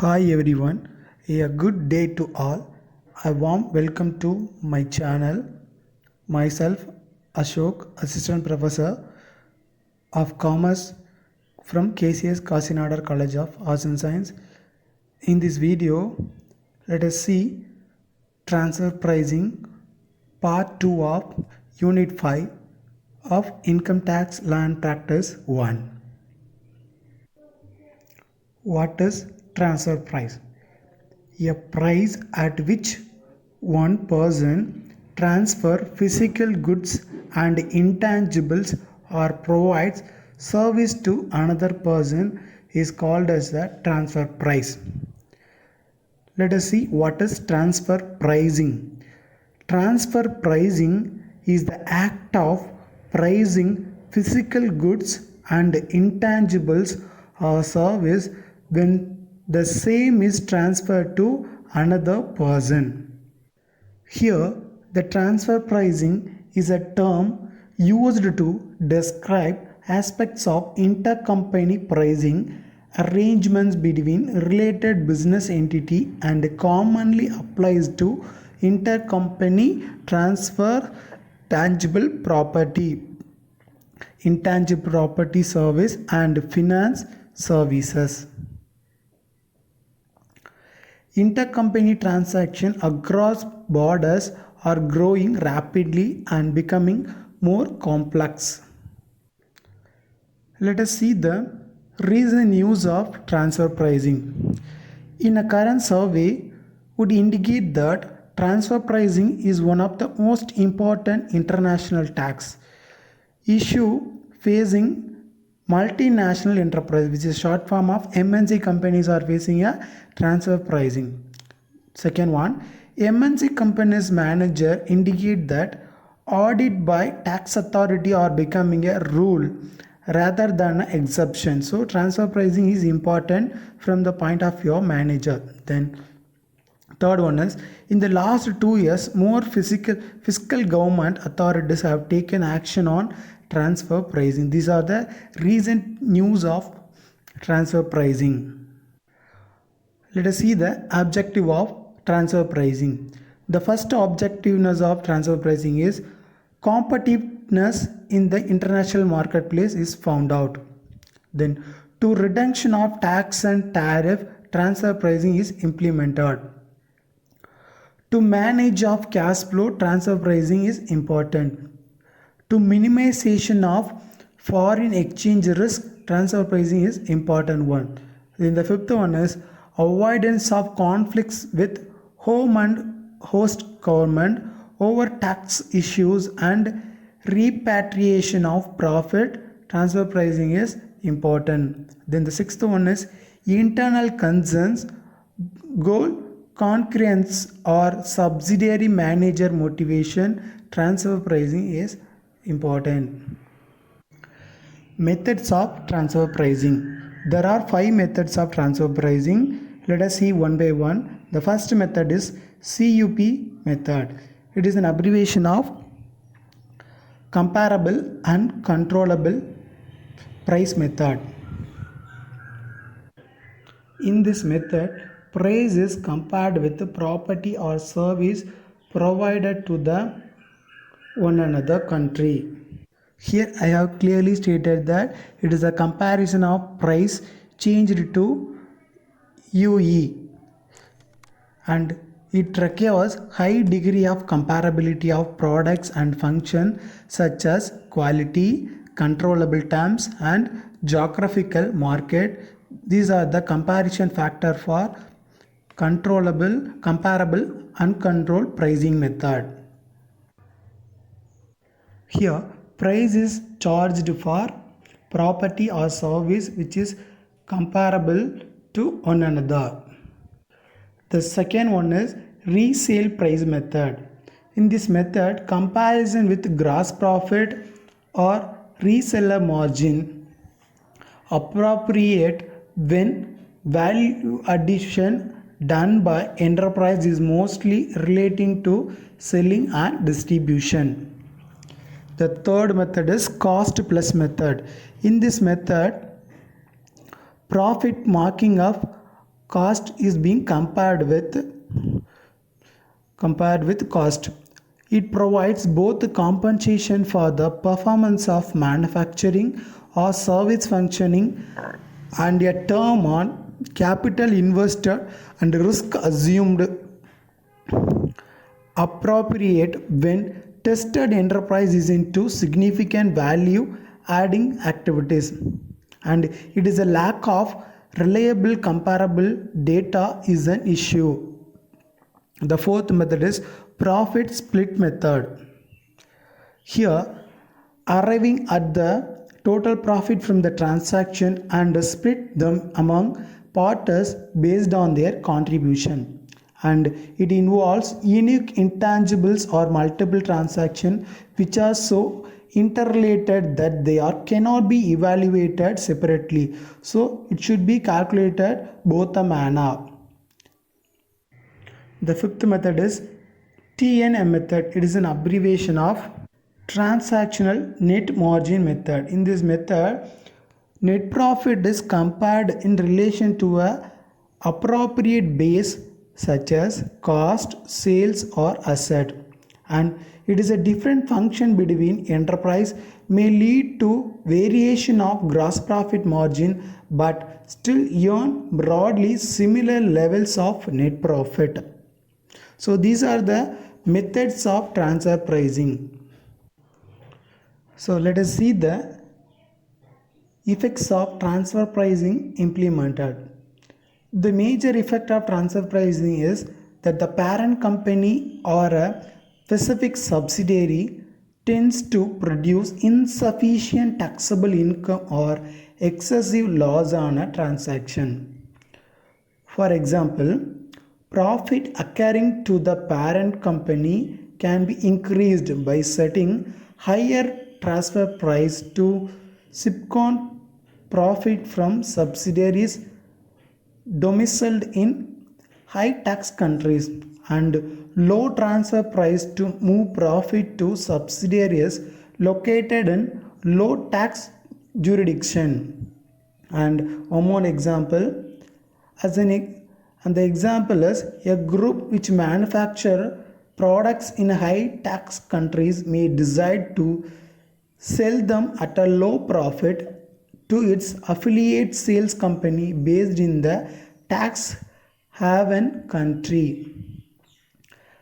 Hi everyone, a good day to all. A warm welcome to my channel. Myself, Ashok, Assistant Professor of Commerce from KCS Kasinadar College of Arts and Science. In this video, let us see transfer pricing part 2 of Unit 5 of Income Tax Law and Practice 1. What is transfer price? A price at which one person transfer physical goods and intangibles or provides service to another person is called as the transfer price. Let us see what is transfer pricing. Transfer pricing is the act of pricing physical goods and intangibles or service when the same is transferred to another person. Here, the transfer pricing is a term used to describe aspects of intercompany pricing arrangements between related business entity and commonly applies to intercompany transfer tangible property, intangible property service and finance services. Intercompany transactions across borders are growing rapidly and becoming more complex. Let us see the recent use of transfer pricing. In a current survey would indicate that transfer pricing is one of the most important international tax issue facing multinational enterprise, which is short form of MNC companies are facing a transfer pricing. Second one, MNC companies manager indicate that audit by tax authority are becoming a rule rather than an exception. So transfer pricing is important from the point of view of manager. Then third one is, in the last 2 years, more fiscal government authorities have taken action on transfer pricing. These are the recent news of transfer pricing. Let us see the objective of transfer pricing. The first objectiveness of transfer pricing is competitiveness in the international marketplace is found out. Then to reduction of tax and tariff, transfer pricing is implemented. To manage of cash flow, transfer pricing is important. To minimization of foreign exchange risk, transfer pricing is important one. Then the fifth one is avoidance of conflicts with home and host government over tax issues and repatriation of profit, transfer pricing is important. Then the sixth one is internal concerns, goal concurrence or subsidiary manager motivation, transfer pricing is important. Methods of transfer pricing. There are 5 methods of transfer pricing. Let us see one by one. The first method is CUP method. It is an abbreviation of comparable and controllable price method. In this method, price is compared with the property or service provided to the one another country. Here I have clearly stated that it is a comparison of price changed to UE and it requires high degree of comparability of products and functions such as quality, controllable terms and geographical market. These are the comparison factor for controllable, comparable, uncontrolled pricing method. Here, price is charged for property or service which is comparable to one another. The second one is resale price method. In this method, comparison with gross profit or reseller margin appropriate when value addition done by enterprise is mostly relating to selling and distribution. The third method is cost plus method. In this method, profit marking of cost is being compared with cost. It provides both compensation for the performance of manufacturing or service functioning and a term on capital invested and risk assumed appropriate when tested enterprise is into significant value adding activities, and it is a lack of reliable comparable data is an issue. The fourth method is profit split method. Here, arriving at the total profit from the transaction and split them among partners based on their contribution. And it involves unique intangibles or multiple transactions which are so interrelated that they cannot be evaluated separately. So it should be calculated both a manner. The fifth method is TNM method. It is an abbreviation of transactional net margin method. In this method, net profit is compared in relation to a appropriate base such as cost, sales or asset, and it is a different function between enterprise may lead to variation of gross profit margin but still earn broadly similar levels of net profit. So these are the methods of transfer pricing. So let us see the effects of transfer pricing implemented. The major effect of transfer pricing is that the parent company or a specific subsidiary tends to produce insufficient taxable income or excessive loss on a transaction. For example, profit occurring to the parent company can be increased by setting higher transfer price to siphon profit from subsidiaries domiciled in high tax countries and low transfer price to move profit to subsidiaries located in low tax jurisdiction. And one more example, and the example is a group which manufacture products in high tax countries may decide to sell them at a low profit to its affiliate sales company based in the tax haven country.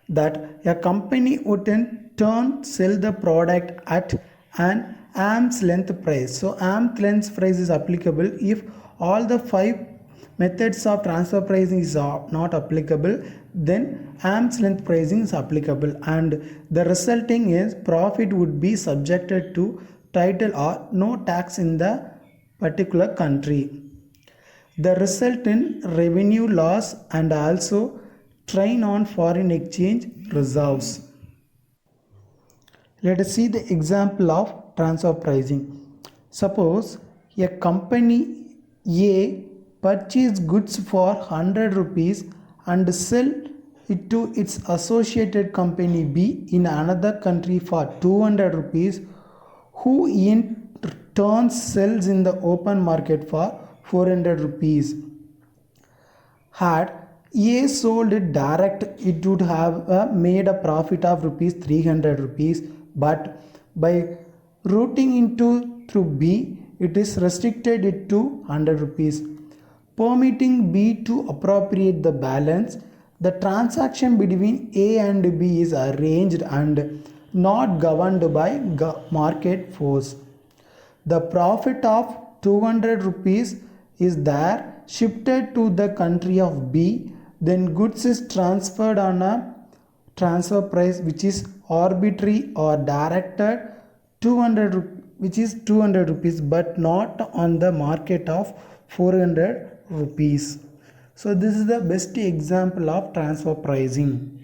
That a company would in turn sell the product at an arm's length price. So arm's length price is applicable if all the 5 methods of transfer pricing is not applicable, then arm's length pricing is applicable, and the resulting is profit would be subjected to title or no tax in the particular country. The result in revenue loss and also strain on foreign exchange reserves. Let us see the example of transfer pricing. Suppose a company A purchase goods for 100 rupees and sell it to its associated company B in another country for 200 rupees, who in turn sells in the open market for 400 rupees. Had A sold it direct, it would have made a profit of rupees 300 rupees, but by routing into through B, it is restricted it to 100 rupees. Permitting B to appropriate the balance, the transaction between A and B is arranged and not governed by market force. The profit of 200 rupees is there shifted to the country of B, then goods is transferred on a transfer price which is arbitrary or directed 200 rupees but not on the market of 400 rupees. So this is the best example of transfer pricing.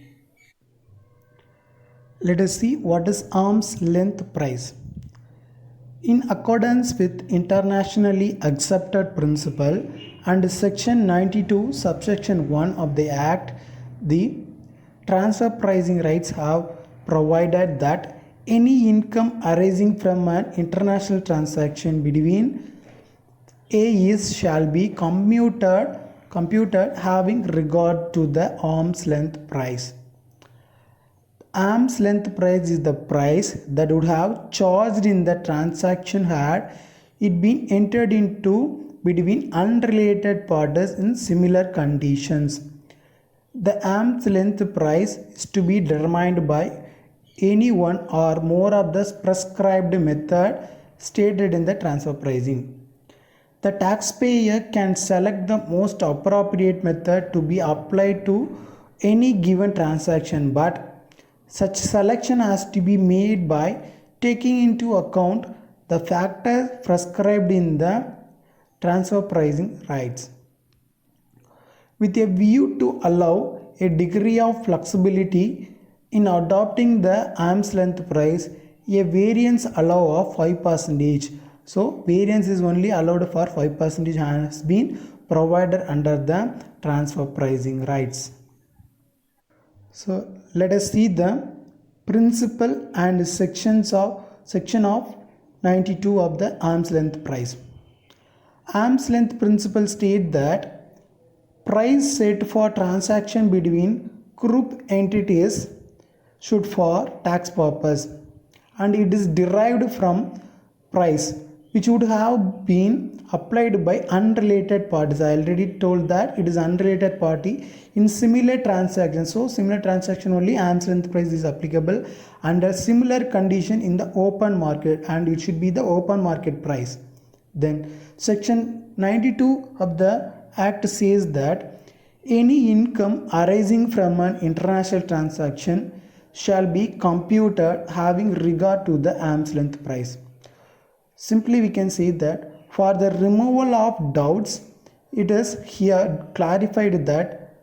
Let us see what is arm's length price. In accordance with internationally accepted principle and section 92 subsection 1 of the Act, the transfer pricing rights have provided that any income arising from an international transaction between A is shall be commuted computed having regard to the arm's length price. Arm's length price is the price that would have charged in the transaction had it been entered into between unrelated parties in similar conditions. The arm's length price is to be determined by any one or more of the prescribed method stated in the transfer pricing. The taxpayer can select the most appropriate method to be applied to any given transaction, but such selection has to be made by taking into account the factors prescribed in the transfer pricing rights. With a view to allow a degree of flexibility in adopting the arm's length price, a variance allow of 5%. So variance is only allowed for 5% has been provided under the transfer pricing rights. So let us see the principle and section of 92 of the arm's length price. Arm's length principle state that price set for transaction between group entities should for tax purpose, and it is derived from price which would have been applied by unrelated parties. I already told that it is unrelated party in similar transactions. So similar transaction only arm's length price is applicable under similar condition in the open market, and it should be the open market price. Then section 92 of the act says that any income arising from an international transaction shall be computed having regard to the arm's length price. Simply we can say that for the removal of doubts, it is here clarified that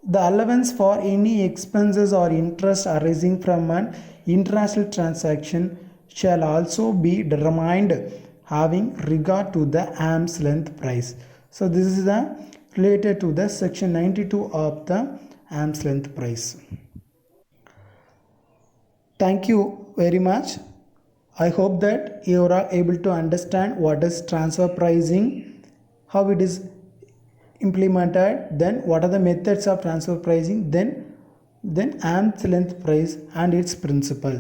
the allowance for any expenses or interest arising from an international transaction shall also be determined having regard to the arm's length price. So this is the related to the section 92 of the arm's length price. Thank you very much. I hope that you are able to understand what is transfer pricing, how it is implemented, then what are the methods of transfer pricing, then arm's length price and its principle.